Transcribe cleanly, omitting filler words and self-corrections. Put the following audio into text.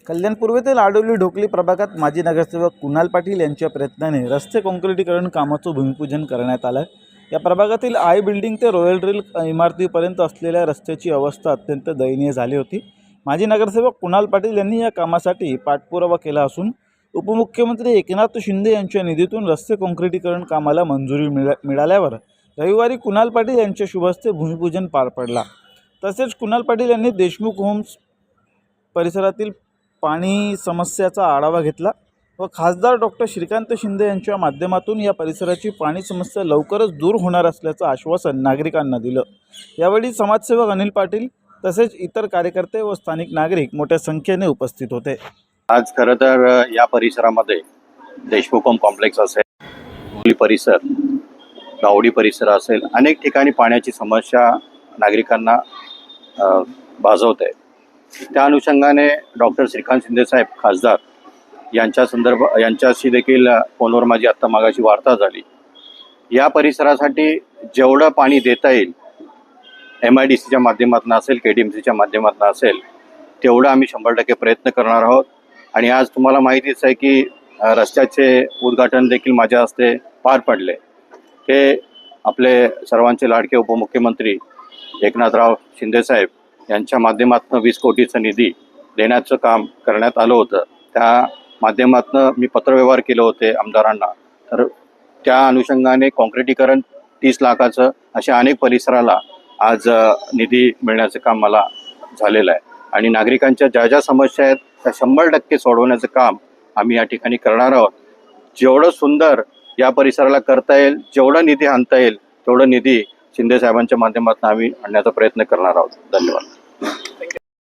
कल्याण पूर्वेतील आडोली ढोकली प्रभागात माजी नगरसेवक कुणाल पाटील यांच्या प्रयत्नाने रस्ते काँक्रिटीकरण कामाचं भूमिपूजन करण्यात आलं। या प्रभागातील आय बिल्डिंग ते रॉयल ड्रिल इमारतीपर्यंत असलेल्या रस्त्याची अवस्था अत्यंत दयनीय झाली होती। माजी नगरसेवक कुणाल पाटील यांनी या कामासाठी पाठपुरावा केला असून उपमुख्यमंत्री एकनाथ शिंदे यांच्या निधीतून रस्ते काँक्रिटीकरण कामाला मंजुरी मिळाल्यावर रविवारी कुणाल पाटील यांच्या शुभ हस्ते भूमिपूजन पार पडला। तसेच कुणाल पाटील यांनी देशमुख होम्स परिसरातील पाणी समस्याचा आढावा घेतला व खासदार डॉक्टर श्रीकांत शिंदे यांच्या माध्यमातून या परिसराची पाणी समस्या लवकरच दूर होणार असल्याचं आश्वासन नागरिकांना दिलं। यावेळी समाजसेवक अनिल पाटील तसेच इतर कार्यकर्ते व स्थानिक नागरिक मोठ्या संख्येने उपस्थित होते। आज खरं तर या परिसरामध्ये देशमुख होम कॉम्प्लेक्स असेल, मुली परिसर, गावडी परिसर असेल, अनेक ठिकाणी पाण्याची समस्या नागरिकांना भासवते। त्या अनुषंगाने डॉक्टर श्रीकांत शिंदे साहेब खासदार यांच्याशी देखील फोनवर माझी आत्ता मागाशी वार्ता झाली। या परिसरासाठी जेवढं पाणी देता येईल MIDCच्या माध्यमातून असेल, KDMCच्या माध्यमातून असेल, तेवढं आम्ही 100% प्रयत्न करणार आहोत। आणि आज तुम्हाला माहितीच आहे की रस्त्याचे उद्घाटन देखील माझ्या हस्ते पार पडले। ते आपले सर्वांचे लाडके उपमुख्यमंत्री एकनाथराव शिंदे साहेब यांच्या माध्यमातून 20 कोटीचा निधी देण्याचं काम करण्यात आलं होतं। त्या माध्यमातून मी पत्रव्यवहार केले होते आमदारांना, तर त्या अनुषंगाने काँक्रिटीकरण 30 लाखाचं अशा अनेक परिसराला आज निधी मिळण्याचं काम मला झालेलं आहे। आणि नागरिकांच्या ज्या ज्या समस्या आहेत त्या 100% सोडवण्याचं काम आम्ही या ठिकाणी करणार आहोत। जेवढं सुंदर या परिसराला करता येईल, जेवढा निधी आणता येईल तेवढा निधी शिंदे साहेबांच्या माध्यमातून आम्ही आणण्याचा प्रयत्न करणार आहोत। धन्यवाद।